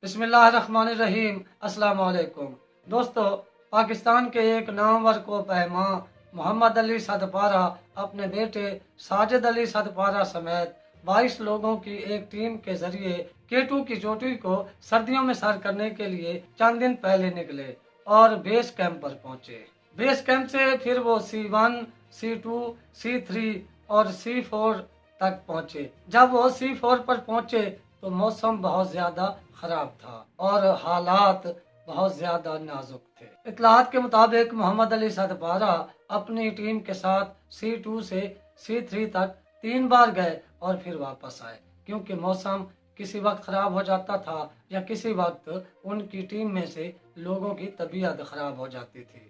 बिस्मिल्लाहिर्रहमानिर्रहीम। अस्सलाम वालेकुम दोस्तों, पाकिस्तान के एक नामवर को पहमा मोहम्मद अली सदपारा अपने बेटे साजिद अली सदपारा समेत 22 लोगों की एक टीम के जरिए केटू की चोटी को सर्दियों में सर करने के लिए चंद दिन पहले निकले और बेस कैंप पर पहुंचे। बेस कैंप से फिर वो C1, C2, C3 और C4 तक पहुंचे। जब वो C4 पर पहुंचे तो मौसम बहुत ज्यादा खराब था और हालात बहुत ज्यादा नाजुक थे। इत्तलात के मुताबिक मोहम्मद अली सदपारा अपनी टीम के साथ C2 से C3 तक 3 बार गए और फिर वापस आए, क्योंकि मौसम किसी वक्त खराब हो जाता था या किसी वक्त उनकी टीम में से लोगों की तबीयत खराब हो जाती थी।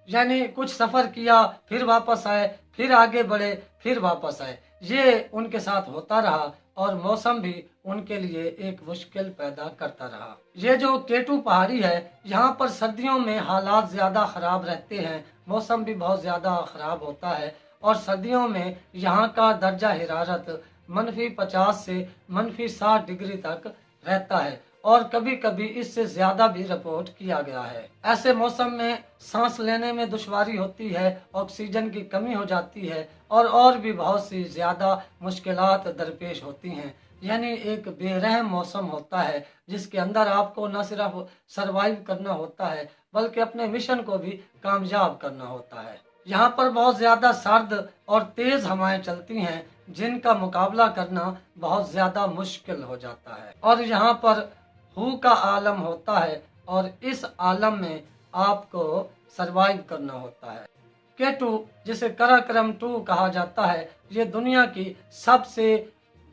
यानी कुछ सफर किया, फिर वापस आए, फिर आगे बढ़े, फिर वापस आए। ये उनके साथ होता रहा और मौसम भी उनके लिए एक मुश्किल पैदा करता रहा। ये जो केटू पहाड़ी है, यहाँ पर सर्दियों में हालात ज्यादा खराब रहते हैं, मौसम भी बहुत ज्यादा खराब होता है और सर्दियों में यहाँ का दर्जा हिरारत -50 से -60 डिग्री तक रहता है और कभी कभी इससे ज्यादा भी रिपोर्ट किया गया है। ऐसे मौसम में सांस लेने में दुश्वारी होती है, ऑक्सीजन की कमी हो जाती है और भी बहुत सी ज्यादा मुश्किलात दरपेश होती हैं। यानी एक बेरहम मौसम होता है जिसके अंदर आपको न सिर्फ सरवाइव करना होता है बल्कि अपने मिशन को भी कामयाब करना होता है। यहाँ पर बहुत ज्यादा सर्द और तेज हवाएं चलती हैं जिनका मुकाबला करना बहुत ज्यादा मुश्किल हो जाता है और यहाँ पर हू का आलम होता है और इस आलम में आपको सरवाइव करना होता है। केटू, जिसे कराक्रम 2 कहा जाता है, ये दुनिया की सबसे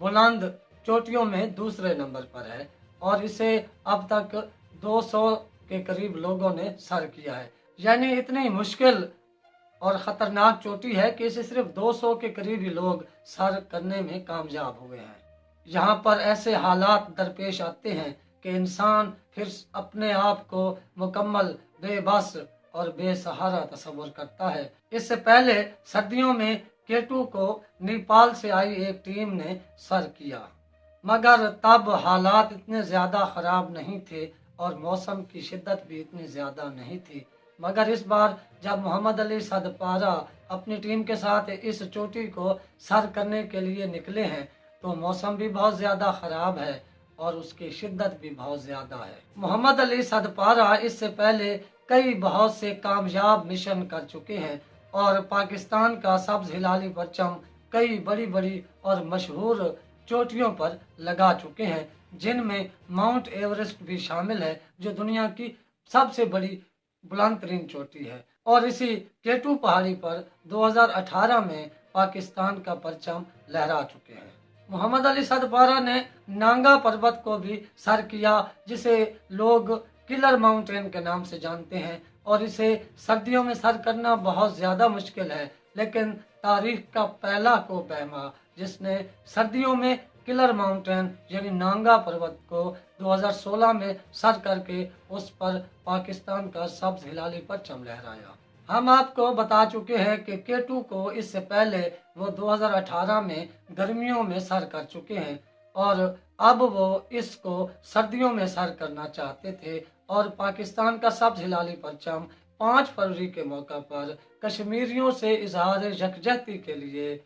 बुलंद चोटियों में दूसरे नंबर पर है और इसे अब तक 200 के करीब लोगों ने सर किया है। यानी इतनी मुश्किल और खतरनाक चोटी है कि इसे सिर्फ 200 के करीब ही लोग सर करने में कामयाब हुए हैं। यहाँ पर ऐसे हालात दरपेश आते हैं कि इंसान फिर अपने आप को मुकम्मल बेबस और बेसहारा तस्वर करता है। इससे पहले सर्दियों में केटू को नेपाल से आई एक टीम ने सर किया, मगर तब हालात इतने ज़्यादा ख़राब नहीं थे और मौसम की शिद्दत भी इतनी ज़्यादा नहीं थी। मगर इस बार जब मोहम्मद अली सदपारा अपनी टीम के साथ इस चोटी को सर करने के लिए निकले हैं तो मौसम भी बहुत ज़्यादा ख़राब है और उसकी शिद्दत भी बहुत ज़्यादा है। मोहम्मद अली सदपारा इससे पहले कई बहुत से कामयाब मिशन कर चुके हैं और पाकिस्तान का सब्ज हिलाली परचम कई बड़ी बड़ी और मशहूर चोटियों पर लगा चुके हैं, जिनमें माउंट एवरेस्ट भी शामिल है जो दुनिया की सबसे बड़ी बुलंद तरीन चोटी है। और इसी केटू पहाड़ी पर 2018 में पाकिस्तान का परचम लहरा चुके हैं। मोहम्मद अली सदपारा ने नांगा पर्वत को भी सर किया, जिसे लोग किलर माउंटेन के नाम से जानते हैं और इसे सर्दियों में सर करना बहुत ज़्यादा मुश्किल है। लेकिन तारीख का पहला को पहमा जिसने सर्दियों में किलर माउंटेन यानी नांगा पर्वत को 2016 में सर करके उस पर पाकिस्तान का सब्ज हिलाली परचम लहराया। हम आपको बता चुके हैं कि केटू को इससे पहले वो 2018 में गर्मियों में सर कर चुके हैं और अब वो इसको सर्दियों में सर करना चाहते थे और पाकिस्तान का सब्ज हिलाली परचम 5 फरवरी के मौका पर कश्मीरियों से इजहार यकजहती के लिए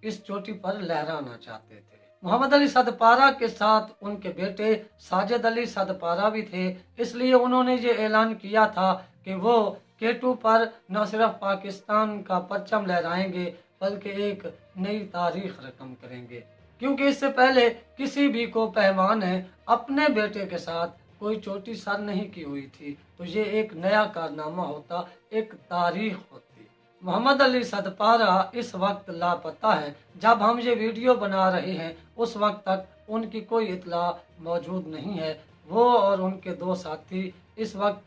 इस चोटी पर लहराना चाहते थे। मोहम्मद अली सदपारा के साथ उनके बेटे साजिद अली सदपारा भी थे, इसलिए उन्होंने ये ऐलान किया था कि वो केटू पर न सिर्फ पाकिस्तान का परचम लहराएंगे बल्कि एक नई तारीख रकम करेंगे, क्योंकि इससे पहले किसी भी को पहलवान ने अपने बेटे के साथ कोई चोटी सर नहीं की हुई थी, तो ये एक नया कारनामा होता, एक तारीख होती। मोहम्मद अली सदपारा इस वक्त लापता है। जब हम ये वीडियो बना रहे हैं उस वक्त तक उनकी कोई इतला मौजूद नहीं है। वो और उनके 2 साथी इस वक्त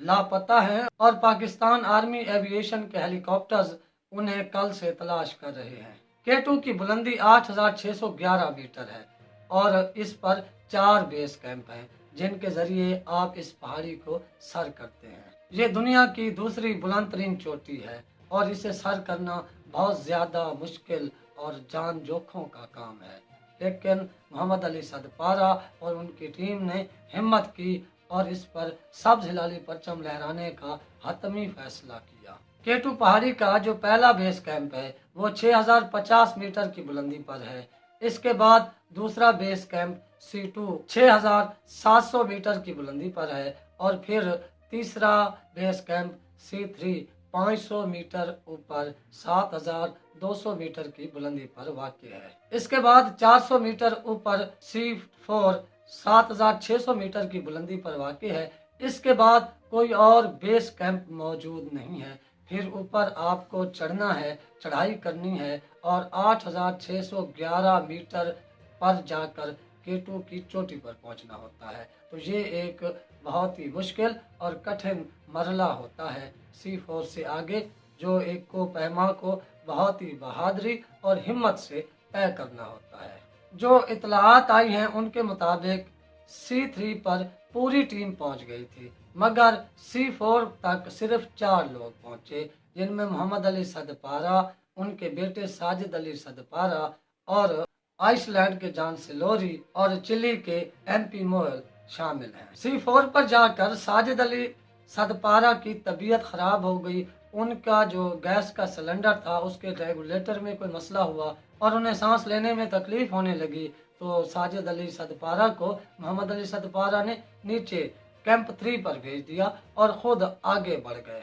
लापता हैं और पाकिस्तान आर्मी एविएशन के हेलीकॉप्टर्स उन्हें कल से तलाश कर रहे हैं। केटू की बुलंदी 8611 मीटर है और इस पर 4 बेस कैंप हैं जिनके जरिए आप इस पहाड़ी को सर करते हैं। ये दुनिया की दूसरी बुलंद तरीन चोटी है और इसे सर करना बहुत ज़्यादा मुश्किल और जान जोखों का काम है। लेकिन मोहम्मद अली सदपारा और उनकी टीम ने हिम्मत की और इस पर सब्ज हिलाली परचम लहराने का हतमी फैसला किया। केटू पहाड़ी का जो पहला बेस कैंप है वो 6050 मीटर की बुलंदी पर है। इसके बाद दूसरा बेस कैंप C2 6700 मीटर की बुलंदी पर है और फिर तीसरा बेस कैंप C3 500 मीटर ऊपर 7200 मीटर की बुलंदी पर वाक़ है। इसके बाद 400 मीटर ऊपर C4 7600 मीटर की बुलंदी पर वाक़ है। इसके बाद कोई और बेस कैंप मौजूद नहीं है। फिर ऊपर आपको चढ़ना है, चढ़ाई करनी है और 8611 मीटर पर जाकर केटू की चोटी पर पहुंचना होता है। तो ये एक बहुत ही मुश्किल और कठिन मरला होता है C4 से आगे, जो एक को पैमा को बहुत ही बहादुरी और हिम्मत से तय करना होता है। जो इतलात आई हैं उनके मुताबिक C3 पर पूरी टीम पहुंच गई थी, मगर C4 तक सिर्फ 4 लोग पहुंचे, जिनमें मोहम्मद अली सदपारा, उनके बेटे साजिद अली सदपारा और आइसलैंड के जॉन सिलोरी और चिली के MP मोयल शामिल हैं। C4 पर जाकर साजिद अली सदपारा की तबीयत खराब हो गई। उनका जो गैस का सिलेंडर था उसके रेगुलेटर में कोई मसला हुआ और उन्हें सांस लेने में तकलीफ होने लगी। तो साजिद अली सदपारा को मोहम्मद अली सदपारा ने नीचे कैंप 3 पर भेज दिया और खुद आगे बढ़ गए।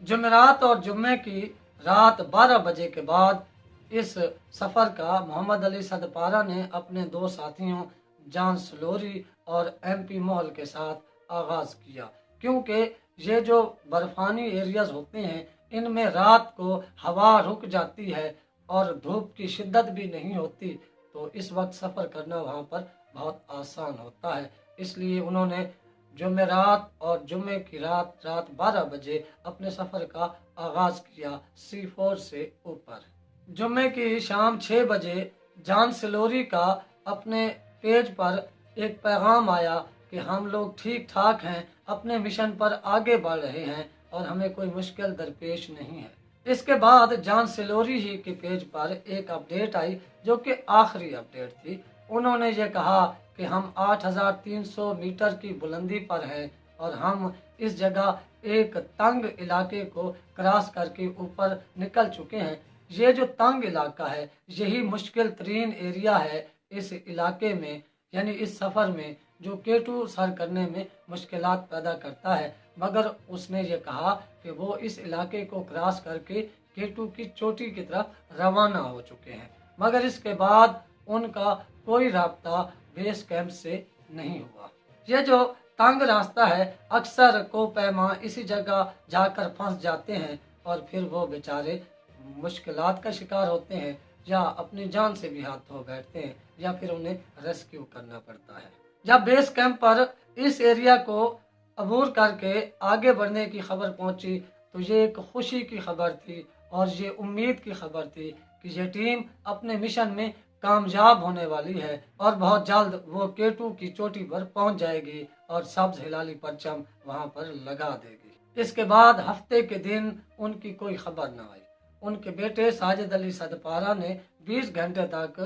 जुमेरात और जुम्मे की रात 12 बजे के बाद इस सफ़र का मोहम्मद अली सदपारा ने अपने 2 साथियों जॉन स्लोरी और MP मोहल के साथ आगाज़ किया, क्योंकि ये जो बर्फानी एरियाज होते हैं इनमें रात को हवा रुक जाती है और धूप की शिद्दत भी नहीं होती, तो इस वक्त सफ़र करना वहाँ पर बहुत आसान होता है। इसलिए उन्होंने जुमेरात और जुम्मे की रात 12 बजे अपने सफ़र का आगाज़ किया C4 से ऊपर। जुम्मे की शाम 6 बजे जॉन सिलोरी का अपने पेज पर एक पैगाम आया कि हम लोग ठीक ठाक हैं, अपने मिशन पर आगे बढ़ रहे हैं और हमें कोई मुश्किल दरपेश नहीं है। इसके बाद जॉन सिलोरी ही के पेज पर एक अपडेट आई जो कि आखिरी अपडेट थी। उन्होंने ये कहा कि हम 8300 मीटर की बुलंदी पर हैं और हम इस जगह एक तंग इलाके को क्रॉस करके ऊपर निकल चुके हैं। ये जो तंग इलाका है यही मुश्किल तरीन एरिया है इस इलाके में, यानी इस सफ़र में, जो केटू सर करने में मुश्किलात पैदा करता है। मगर उसने ये कहा कि वो इस इलाके को क्रॉस करके केटू की चोटी की तरफ रवाना हो चुके हैं, मगर इसके बाद उनका कोई राब्ता बेस कैंप से नहीं हुआ। ये जो तंग रास्ता है अक्सर को पैमा इसी जगह जाकर फंस जाते हैं और फिर वो बेचारे मुश्किलात का शिकार होते हैं या अपनी जान से भी हाथ धो बैठते हैं या फिर उन्हें रेस्क्यू करना पड़ता है। जब बेस कैंप पर इस एरिया को अबूर करके आगे बढ़ने की खबर पहुंची तो ये एक खुशी की खबर थी और ये उम्मीद की खबर थी कि ये टीम अपने मिशन में कामयाब होने वाली है और बहुत जल्द वो केटू की चोटी पर पहुंच जाएगी और सब्ज हिलाली परचम वहां पर लगा देगी। इसके बाद हफ्ते के दिन उनकी कोई खबर न आई। उनके बेटे साजिद अली सदपारा ने 20 घंटे तक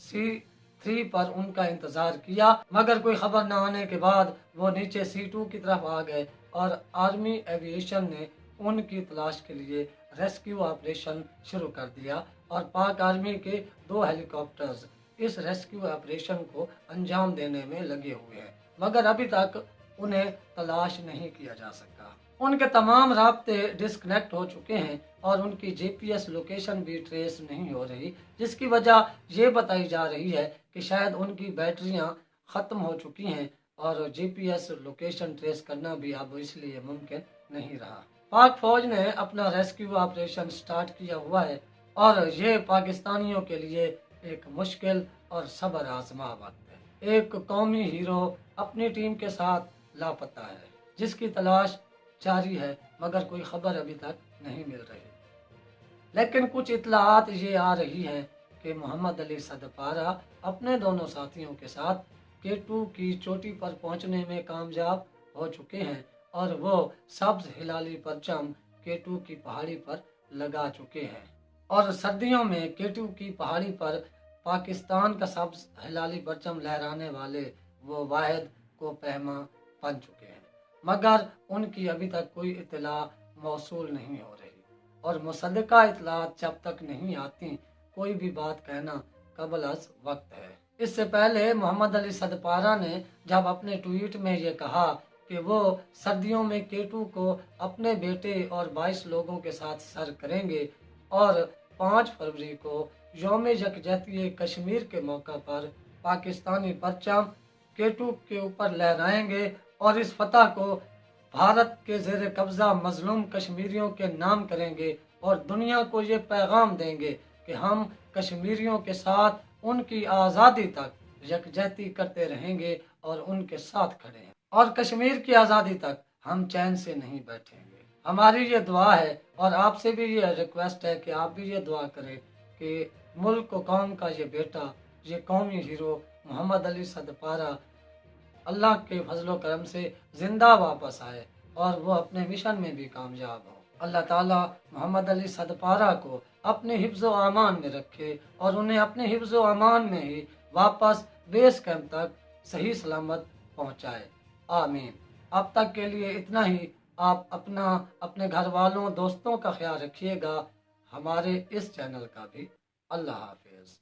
C3 पर उनका इंतजार किया, मगर कोई खबर न आने के बाद वो नीचे C2 की तरफ आ गए और आर्मी एविएशन ने उनकी तलाश के लिए रेस्क्यू ऑपरेशन शुरू कर दिया और पाक आर्मी के 2 हेलीकॉप्टर्स इस रेस्क्यू ऑपरेशन को अंजाम देने में लगे हुए हैं, मगर अभी तक उन्हें तलाश नहीं किया जा सका। उनके तमाम राब्ते डिस्कनेक्ट हो चुके हैं और उनकी GPS लोकेशन भी ट्रेस नहीं हो रही, जिसकी वजह ये बताई जा रही है कि शायद उनकी बैटरियां ख़त्म हो चुकी हैं और GPS लोकेशन ट्रेस करना भी अब इसलिए मुमकिन नहीं रहा। पाक फौज ने अपना रेस्क्यू ऑपरेशन स्टार्ट किया हुआ है और ये पाकिस्तानियों के लिए एक मुश्किल और सब्र आजमा वक्त है। एक कौमी हीरो अपनी टीम के साथ लापता है, जिसकी तलाश जारी है, मगर कोई खबर अभी तक नहीं मिल रही। लेकिन कुछ इतलात ये आ रही हैं कि मोहम्मद अली सदपारा अपने दोनों साथियों के साथ केटू की चोटी पर पहुंचने में कामयाब हो चुके हैं और वो सब्ज हिलाली परचम केटू की पहाड़ी पर लगा चुके हैं और सर्दियों में केटू की पहाड़ी पर पाकिस्तान का सब्ज हिलाली परचम लहराने वाले वो वाहिद को पहमा बन चुके हैं, मगर उनकी अभी तक कोई इतला मौसूल नहीं हो रही और मुसद्दका इतलात जब तक नहीं आती कोई भी बात कहना कबल अज वक्त है। इससे पहले मोहम्मद अली सदपारा ने जब अपने ट्वीट में ये कहा कि वो सर्दियों में केटू को अपने बेटे और 22 लोगों के साथ सर करेंगे और 5 फरवरी को यौम यकजहती कश्मीर के मौका पर पाकिस्तानी परचम केटू के ऊपर लहराएंगे और इस फतह को भारत के जेर कब्जा मजलूम कश्मीरियों के नाम करेंगे और दुनिया को ये पैगाम देंगे कि हम कश्मीरियों के साथ उनकी आज़ादी तक यकजहती करते रहेंगे और उनके साथ खड़े हैं और कश्मीर की आज़ादी तक हम चैन से नहीं बैठेंगे। हमारी ये दुआ है और आपसे भी ये रिक्वेस्ट है कि आप भी ये दुआ करें कि मुल्क को कौम का ये बेटा, ये कौमी हीरो मोहम्मद अली सदपारा अल्लाह के फजलो करम से जिंदा वापस आए और वो अपने मिशन में भी कामयाब हो। अल्लाह ताला मोहम्मद अली सदपारा को अपने हिफ्ज़ो आमान में रखे और उन्हें अपने हिफ्ज़ो आमान में ही वापस बेस कैंप तक सही सलामत पहुँचाए, आमीन। अब तक के लिए इतना ही। आप अपना, अपने घर वालों, दोस्तों का ख्याल रखिएगा, हमारे इस चैनल का भी। अल्लाह हाफिज़।